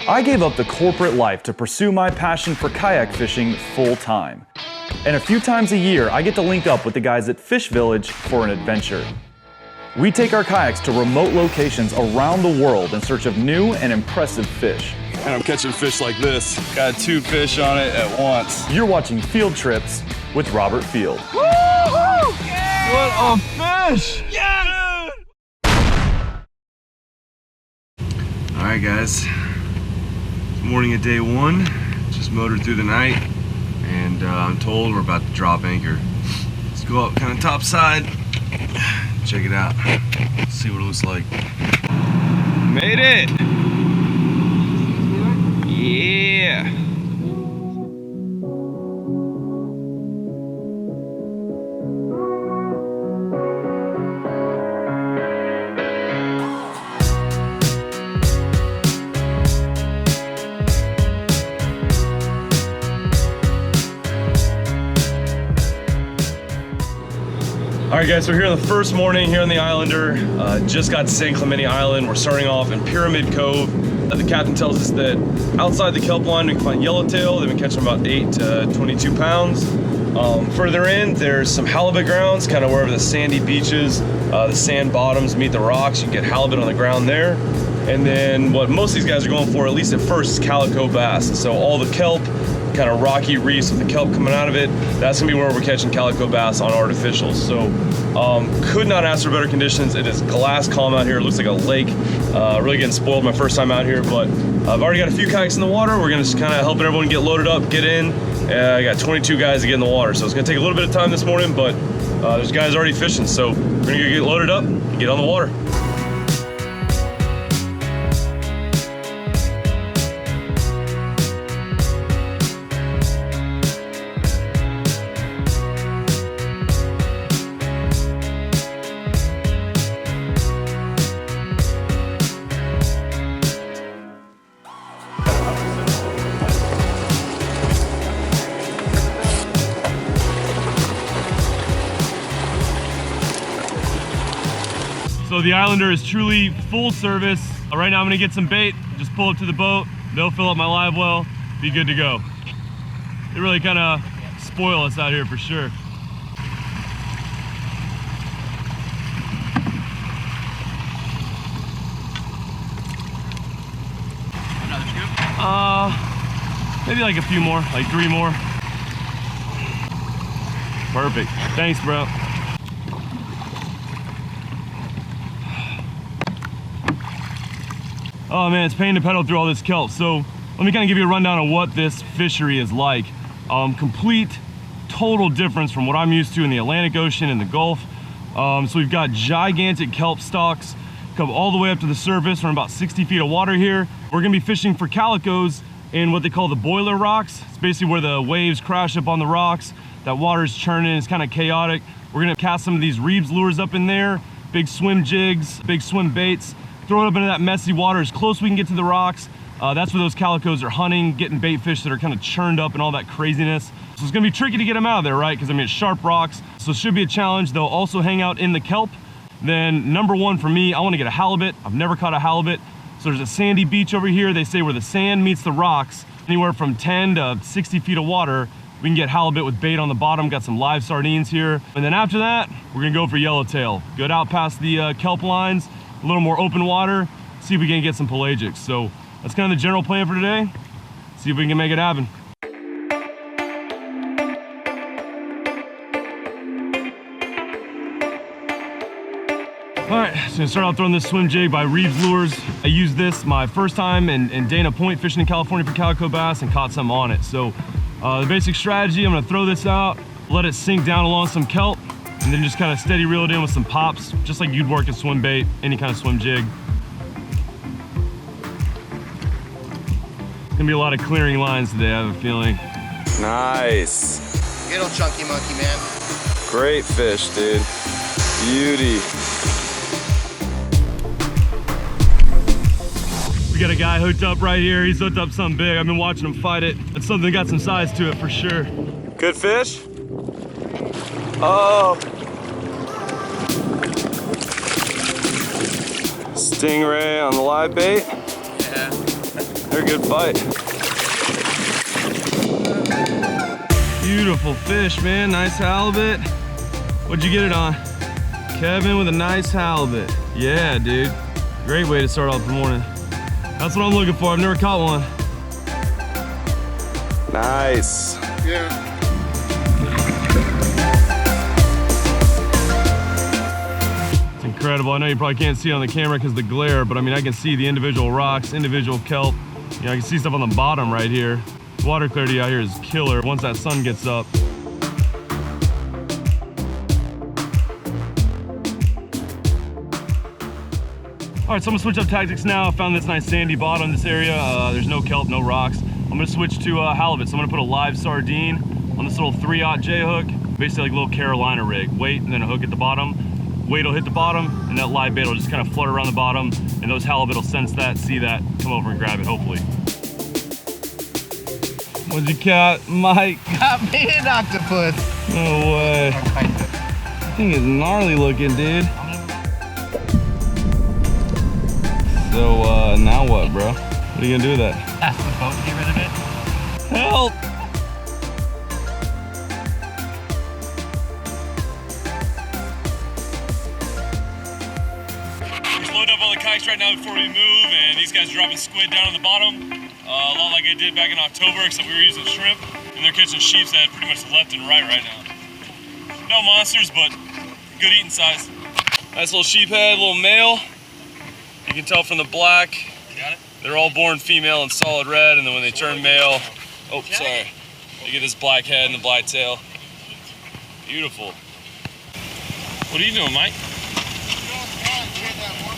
I gave up the corporate life to pursue my passion for kayak fishing full time. And a few times a year, I get to link up with the guys at Fish Village for an adventure. We take our kayaks to remote locations around the world in search of new and impressive fish. And I'm catching fish like this. Got 2 fish on it at once. You're watching Field Trips with Robert Field. Woo-hoo! Yeah! What a fish! Yeah! All right, guys. Morning of day 1. Just motored through the night, and I'm told we're about to drop anchor. Let's go up kind of top side. Check it out. See what it looks like. Made it! Yeah! All right, guys, so here on the first morning here on the Islander, just got to San Clemente Island. We're starting off in Pyramid Cove. The captain tells us that outside the kelp line we can find yellowtail. They've been catching about 8 to 22 pounds. Further in, there's some halibut grounds, kind of wherever the sandy beaches, the sand bottoms meet the rocks. You can get halibut on the ground there. And then what most of these guys are going for, at least at first, is calico bass. So all the kelp, kind of rocky reefs with the kelp coming out of it, that's gonna be where we're catching calico bass on artificials. So could not ask for better conditions. It is glass calm out here. It looks like a lake. Really getting spoiled my first time out here, but I've already got a few kayaks in the water. We're gonna just kind of helping everyone get loaded up, get in. I got 22 guys to get in the water, so it's gonna take a little bit of time this morning, but there's guys already fishing, so we're gonna get loaded up and get on the water. So the Islander is truly full service. Right now I'm gonna get some bait, just pull up to the boat, they'll fill up my live well, be good to go. They really kind of spoil us out here for sure. Another scoop? Maybe like a few more, like 3 more. Perfect, thanks bro. Oh man, it's a pain to pedal through all this kelp. So let me kind of give you a rundown of what this fishery is like. Complete, total difference from what I'm used to in the Atlantic Ocean and the Gulf. So we've got gigantic kelp stalks, come all the way up to the surface. We're in about 60 feet of water here. We're gonna be fishing for calicos in what they call the boiler rocks. It's basically where the waves crash up on the rocks. That water's churning, it's kind of chaotic. We're gonna cast some of these Reeves lures up in there, big swim jigs, big swim baits. Throw it up into that messy water as close as we can get to the rocks. That's where those calicos are hunting, getting bait fish that are kind of churned up and all that craziness. So it's gonna be tricky to get them out of there, right? Because I mean, it's sharp rocks. So it should be a challenge. They'll also hang out in the kelp. Then number 1 for me, I wanna get a halibut. I've never caught a halibut. So there's a sandy beach over here. They say where the sand meets the rocks, anywhere from 10 to 60 feet of water, we can get halibut with bait on the bottom. Got some live sardines here. And then after that, we're gonna go for yellowtail. Good out past the kelp lines, a little more open water, see if we can get some pelagics. So that's kind of the general plan for today. See if we can make it happen. All right, so gonna start out throwing this swim jig by Reeves Lures. I used this my first time in Dana Point fishing in California for calico bass and caught some on it. So the basic strategy, I'm gonna throw this out, let it sink down along some kelp, and then just kind of steady reel it in with some pops, just like you'd work a swim bait, any kind of swim jig. Gonna be a lot of clearing lines today, I have a feeling. Nice. Good old chunky monkey, man. Great fish, dude. Beauty. We got a guy hooked up right here. He's hooked up something big. I've been watching him fight it. It's something that got some size to it for sure. Good fish? Oh. Stingray on the live bait. Yeah. They're good bite. Beautiful fish, man. Nice halibut. What'd you get it on? Kevin with a nice halibut. Yeah, dude. Great way to start off the morning. That's what I'm looking for. I've never caught one. Nice. Yeah. It's incredible. I know you probably can't see it on the camera because of the glare, but I mean, I can see the individual rocks, individual kelp. You know, I can see stuff on the bottom right here. The water clarity out here is killer once that sun gets up. All right, so I'm gonna switch up tactics now. I found this nice sandy bottom in this area. There's no kelp, no rocks. I'm gonna switch to halibut. So I'm gonna put a live sardine on this little 3/0 J hook, basically like a little Carolina rig. Weight and then a hook at the bottom. Weight will hit the bottom and that live bait will just kind of flutter around the bottom and those halibut will sense that, see that, come over and grab it, hopefully. What'd you catch, Mike? Got me an octopus. No way. That thing is gnarly looking, dude. So, now what, bro? What are you gonna do with that? Ask the boat to get rid of it. Help! Just loading up all the kayaks right now before we move, and these guys are dropping squid down on the bottom. A lot like I did back in October, except we were using shrimp, and they're catching sheep's head pretty much left and right now. No monsters, but good eating size. Nice little sheep head, little male. You can tell from the black. Got it? They're all born female and solid red, and then when they turn male, oh, sorry, you get this black head and the black tail. Beautiful. What are you doing, Mike?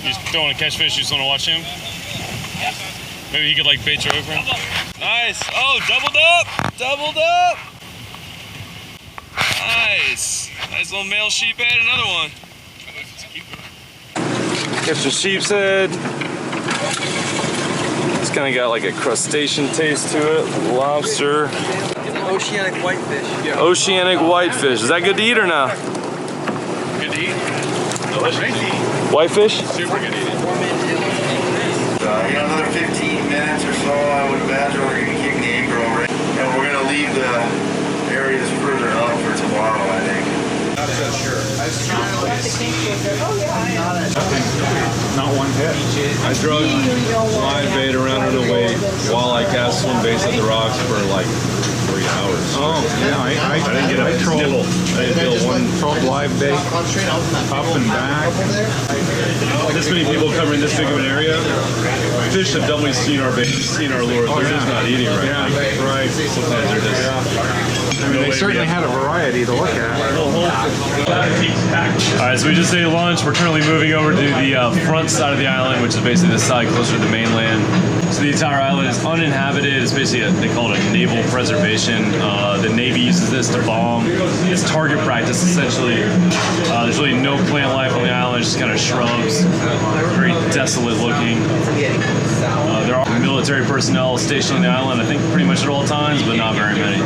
You just don't want to catch fish, you just want to watch him? Maybe he could like bait your hook for him? Nice. Oh, doubled up! Doubled up! Nice. Nice little male sheep head, another one. Catch some sheep's head. It's kind of got like a crustacean taste to it. Lobster. Oceanic whitefish. Yeah. Oceanic whitefish. Is that good to eat or not? Good to eat. Delicious. Whitefish? Super good to eat. Another 15 minutes or so, I would imagine we're going to kick the anchor over it. And we're going to leave the areas further up for tomorrow, I think. Not so sure. Not one hit. I drug live bait around on the way while I cast swim baits at the rocks for like 3 hours. Oh, yeah, I didn't get a nibble. I didn't feel one trolled live bait, up and back. This many people covering this big of an area. Fish have definitely seen our bait, seen our lures. They're just not eating right now. Right. Sometimes they're just. I mean, they certainly had a variety to look at. Alright, so we just ate lunch. We're currently moving over to the front side of the island, which is basically the side closer to the mainland. So the entire island is uninhabited. It's basically, they call it a naval preservation. The Navy uses this to bomb. It's target practice, essentially. There's really no plant life on the island, just kind of shrubs. Very desolate looking. There are military personnel stationed on the island, I think pretty much at all times, but not very many.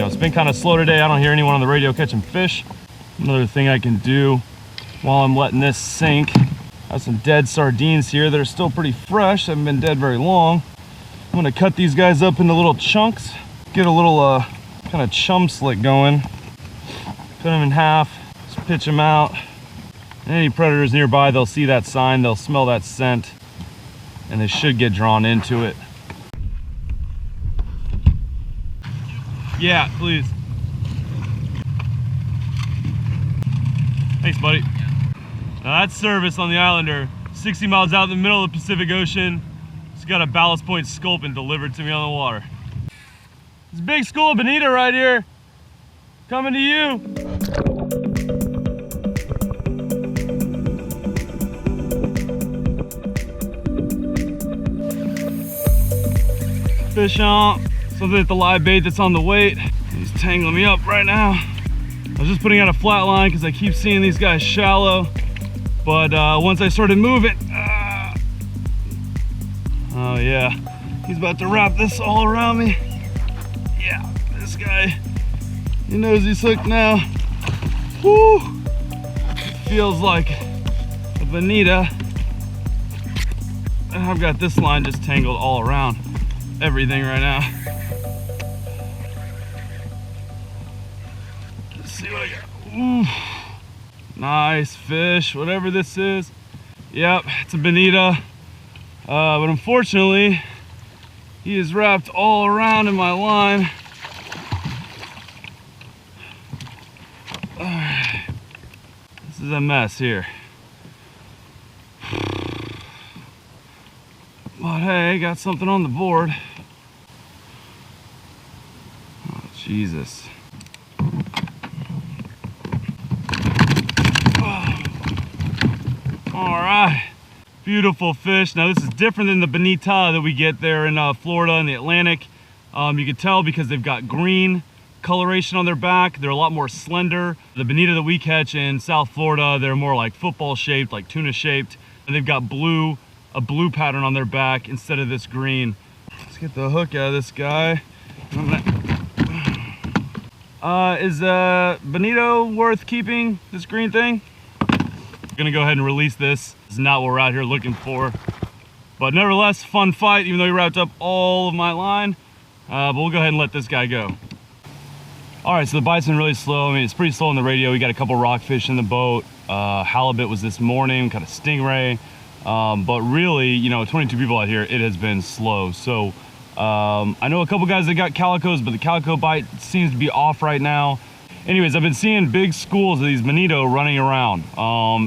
It's been kind of slow today. I don't hear anyone on the radio catching fish. Another thing I can do while I'm letting this sink. I have some dead sardines here that are still pretty fresh. Haven't been dead very long. I'm gonna cut these guys up into little chunks. Get a little kind of chum slick going. Cut them in half, just pitch them out. And any predators nearby, they'll see that sign, they'll smell that scent, and they should get drawn into it. Yeah, please. Thanks, buddy. Now that's service on the Islander. 60 miles out in the middle of the Pacific Ocean. It's got a ballast point sculpin delivered to me on the water. This big school of bonito right here. Coming to you. Fish on. So that the live bait that's on the weight. These tangling me up right now. I was just putting out a flat line because I keep seeing these guys shallow. But once I started moving, oh yeah, he's about to wrap this all around me. Yeah, this guy, he knows he's hooked now. Woo! Feels like a bonita. And I've got this line just tangled all around everything right now. Let's see what I got. Ooh. Nice fish, whatever this is. Yep, it's a bonita. But unfortunately, he is wrapped all around in my line. Alright. This is a mess here. But hey, got something on the board. Oh, Jesus. All right, beautiful fish. Now this is different than the bonita that we get there in Florida and the Atlantic. You can tell because they've got green coloration on their back. They're a lot more slender. The bonita that we catch in South Florida, they're more like football shaped, like tuna shaped. And they've got a blue pattern on their back instead of this green. Let's get the hook out of this guy. Is bonito worth keeping, this green thing? Gonna go ahead and release this. This is not what we're out here looking for. But nevertheless, fun fight, even though he wrapped up all of my line. But we'll go ahead and let this guy go. All right, so the bite's been really slow. I mean, it's pretty slow on the radio. We got a couple rockfish in the boat. Halibut was this morning, kind of stingray. But really, you know, 22 people out here, it has been slow. So I know a couple guys that got calicos, but the calico bite seems to be off right now. Anyways, I've been seeing big schools of these bonito running around,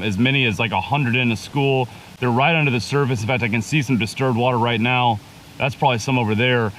as many as like 100 in a school. They're right under the surface. In fact, I can see some disturbed water right now. That's probably some over there.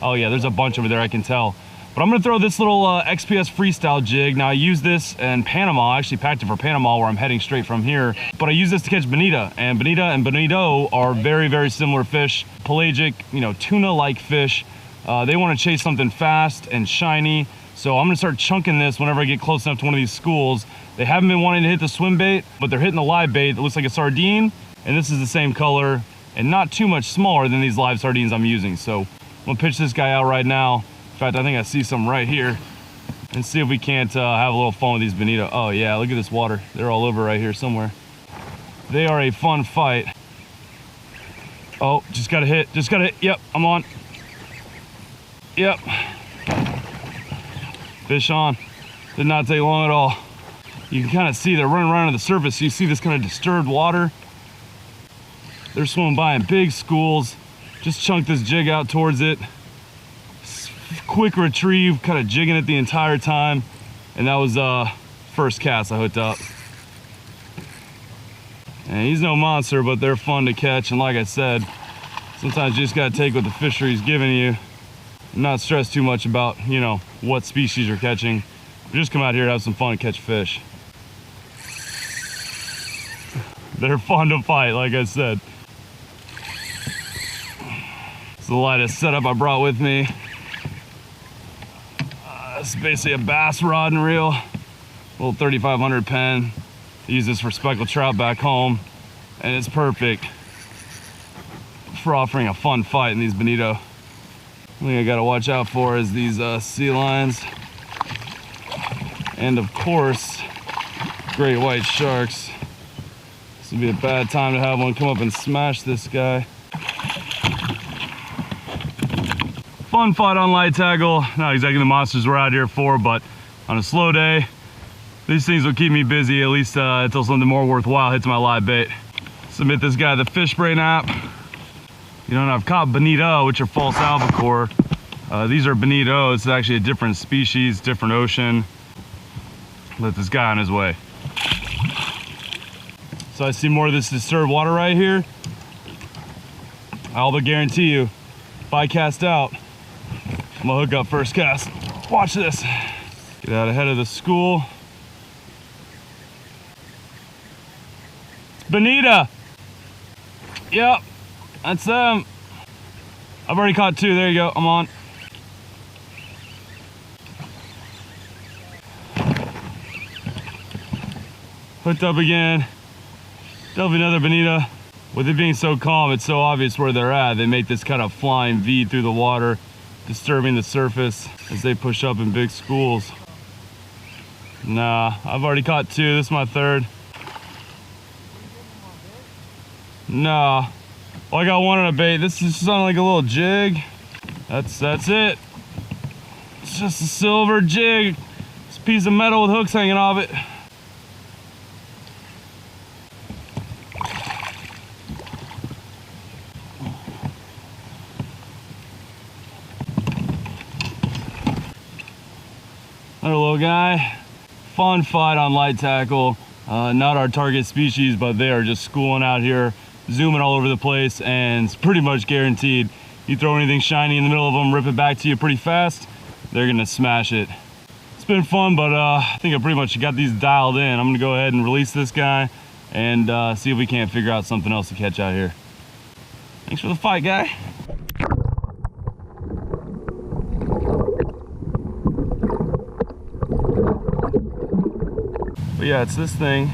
Oh yeah, there's a bunch over there, I can tell. But I'm gonna throw this little XPS freestyle jig. Now I use this in Panama. I actually packed it for Panama where I'm heading straight from here. But I use this to catch bonita, and bonito are very, very similar fish. Pelagic, you know, tuna-like fish. They wanna chase something fast and shiny. So I'm gonna start chunking this whenever I get close enough to one of these schools. They haven't been wanting to hit the swim bait, but they're hitting the live bait that looks like a sardine. And this is the same color and not too much smaller than these live sardines I'm using. So I'm gonna pitch this guy out right now. In fact, I think I see some right here, and see if we can't have a little fun with these bonito. Oh yeah, look at this water. They're all over right here somewhere. They are a fun fight. Oh, just got a hit, Yep, I'm on. Yep. Fish on. Did not take long at all. You can kind of see they're running around on the surface. So you see this kind of disturbed water. They're swimming by in big schools. Just chunked this jig out towards it. Quick retrieve, kind of jigging it the entire time. And that was first cast I hooked up. And he's no monster, but they're fun to catch. And like I said, sometimes you just gotta take what the fishery's giving you. Not stress too much about, you know, what species you're catching. Just come out here and have some fun and catch fish. They're fun to fight, like I said. It's the lightest setup I brought with me. It's basically a bass rod and reel, little 3500 pen. I use this for speckled trout back home, and it's perfect for offering a fun fight in these bonito. The thing I gotta watch out for is these sea lions, and of course, great white sharks. This would be a bad time to have one come up and smash this guy. Fun fight on light tackle. Not exactly the monsters we're out here for, but on a slow day, these things will keep me busy at least until something more worthwhile hits my live bait. Submit this guy the fish brain app. You know, I've caught bonito, which are false albacore. These are bonito. It's actually a different species, different ocean. Let this guy on his way. So I see more of this disturbed water right here. I'll but guarantee you, if I cast out, I'm gonna hook up first cast. Watch this. Get out ahead of the school. It's bonita. Yep, that's them. I've already caught two. There you go. I'm on. Hooked up again. Definitely another bonita. With it being so calm, it's so obvious where they're at. They make this kind of flying V through the water, disturbing the surface as they push up in big schools. Nah, I've already caught 2. This is my 3rd. Nah. Well, I got 1 on a bait. This is sounding like a little jig. That's it. It's just a silver jig. It's a piece of metal with hooks hanging off it. Another little guy. Fun fight on light tackle. Not our target species, but they are just schooling out here, zooming all over the place, and it's pretty much guaranteed. You throw anything shiny in the middle of them, rip it back to you pretty fast, they're gonna smash it. It's been fun, but I think I pretty much got these dialed in. I'm gonna go ahead and release this guy and see if we can't figure out something else to catch out here. Thanks for the fight, guy. But yeah, it's this thing.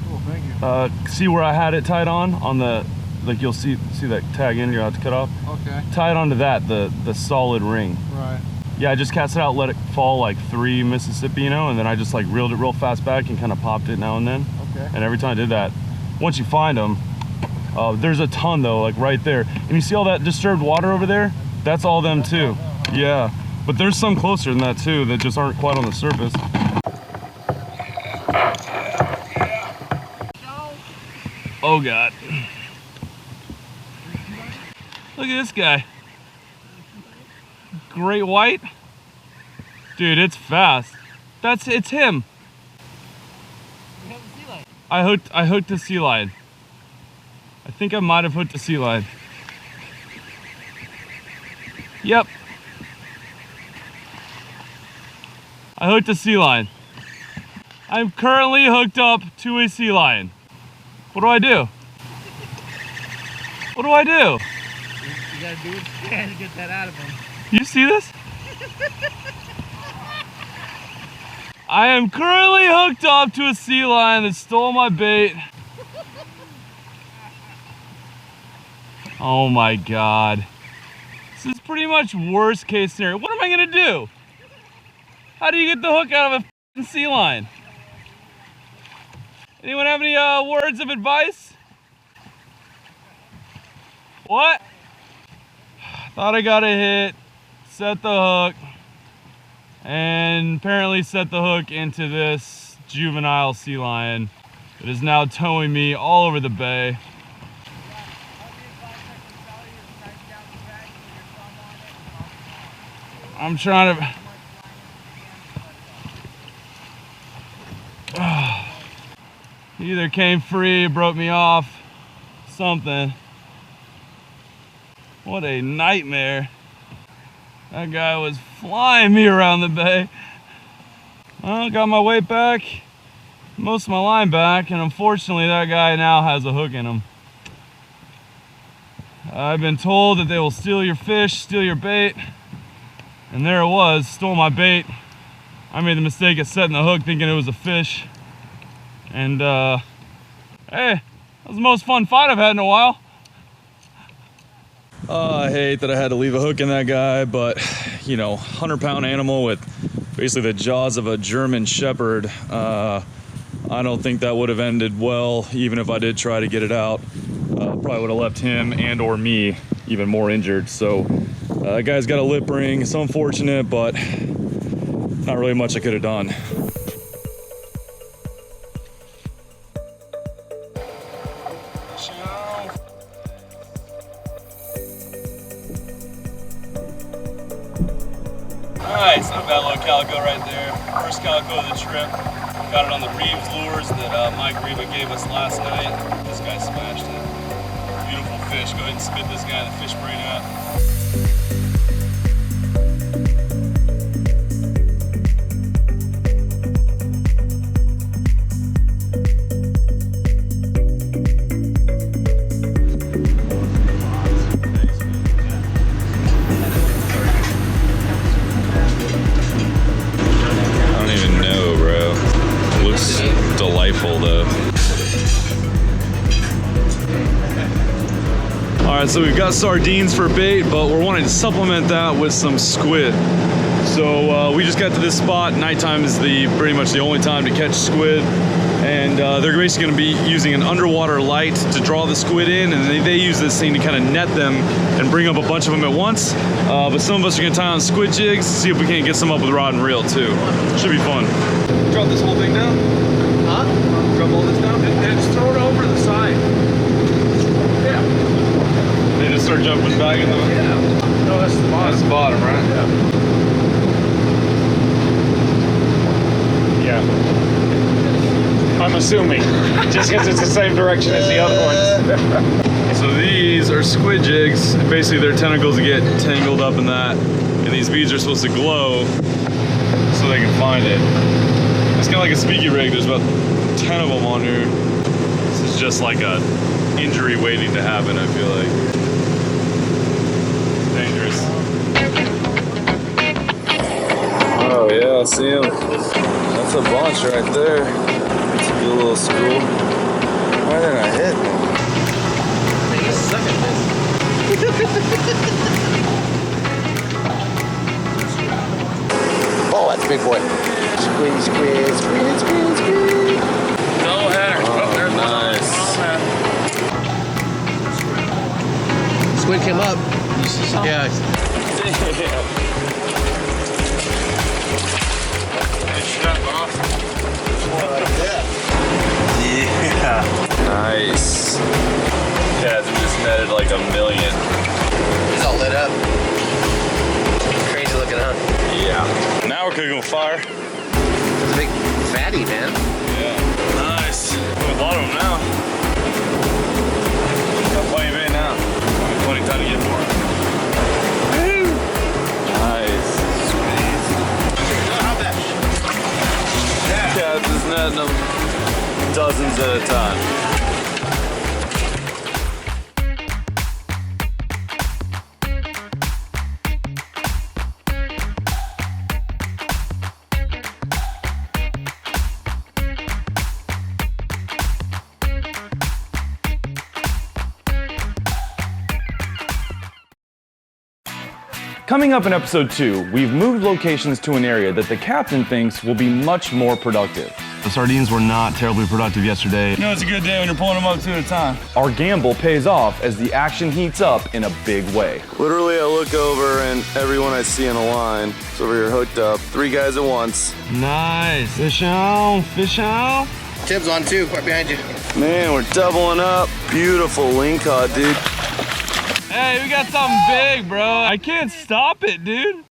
Cool, thank you. See where I had it tied on the, like you'll see that tag in, you'll have to cut off. Okay. Tie it onto that, the solid ring. Right. Yeah, I just cast it out, let it fall like 3 Mississippi, you know, and then I just like reeled it real fast back and kind of popped it now and then. Okay. And every time I did that, once you find them, there's a ton though, like right there. And you see all that disturbed water over there? That's all them too. Yeah, but there's some closer than that too that just aren't quite on the surface. Oh God. Look at this guy. Great white. Dude, it's fast. It's him. I hooked a sea lion. I think I might have hooked a sea lion. Yep. I hooked a sea lion. I'm currently hooked up to a sea lion. What do I do? What do I do? You gotta do what you can to get that out of him. You see this? I am currently hooked up to a sea lion that stole my bait. Oh my God. This is pretty much worst case scenario. What am I gonna do? How do you get the hook out of a f***ing sea lion? Anyone have any words of advice? What? Thought I got a hit, set the hook, and apparently set the hook into this juvenile sea lion that is now towing me all over the bay. I'm trying to... He either came free, broke me off, something. What a nightmare. That guy was flying me around the bay. Well, got my weight back, most of my line back, and unfortunately that guy now has a hook in him. I've been told that they will steal your fish, steal your bait, and there it was, stole my bait. I made the mistake of setting the hook thinking it was a fish. And hey, that was the most fun fight I've had in a while. I hate that I had to leave a hook in that guy, but you know, 100-pound animal with basically the jaws of a German Shepherd. I don't think that would have ended well, even if I did try to get it out. Probably would have left him and or me even more injured. So that guy's got a lip ring. It's unfortunate, but not really much I could have done. Nice, not a bad little calico right there. First calico of the trip. Got it on the Reeves lures that Mike Reba gave us last night. This guy smashed it. Beautiful fish. Go ahead and spit this guy in the fish brain out. so we've got sardines for bait, but we're wanting to supplement that with some squid. So we just got to this spot. Nighttime is pretty much the only time to catch squid. And they're basically gonna be using an underwater light to draw the squid in, and they use this thing to kind of net them and bring up a bunch of them at once. But some of us are gonna tie on squid jigs, see if we can't get some up with rod and reel too. Should be fun. Drop this whole thing down? Huh? Drop all this down? And just throw it over the side. Yeah. They just start jumping back in them? Yeah. No, that's the bottom. That's the bottom, right? Yeah. I'm assuming, just because it's the same direction as the other ones. So these are squid jigs. Basically their tentacles get tangled up in that, and these beads are supposed to glow so they can find it. It's kind of like a speaky rig. There's about 10 of them on here. This is just like a injury waiting to happen, I feel like. Dangerous. Oh yeah, I see him. That's a bunch right there. It's a good little school. Why didn't I hit him? You suck at this. Oh, that's a big boy. Squid, squid, squid, squid, squid. No header. Oh, there's nice. Squid came up. Yeah. Yeah. Nice. Yeah, they just netted like a million. He's all lit up. Crazy looking, huh? Yeah. Now we're cooking with fire. It's a big fatty, man. Yeah. Nice. A lot of them now. Got plenty of bait now. Plenty of time to get more. Nice. Yeah, just netting them dozens at a time. Coming up in episode 2, we've moved locations to an area that the captain thinks will be much more productive. The sardines were not terribly productive yesterday. You know, it's a good day when you're pulling them up 2 at a time. Our gamble pays off as the action heats up in a big way. Literally, I look over and everyone I see in a line is over here hooked up. 3 guys at once. Nice. Fish on, fish on. Tib's on too, right behind you. Man, we're doubling up. Beautiful lingcod, dude. Hey, we got something big, bro. I can't stop it, dude.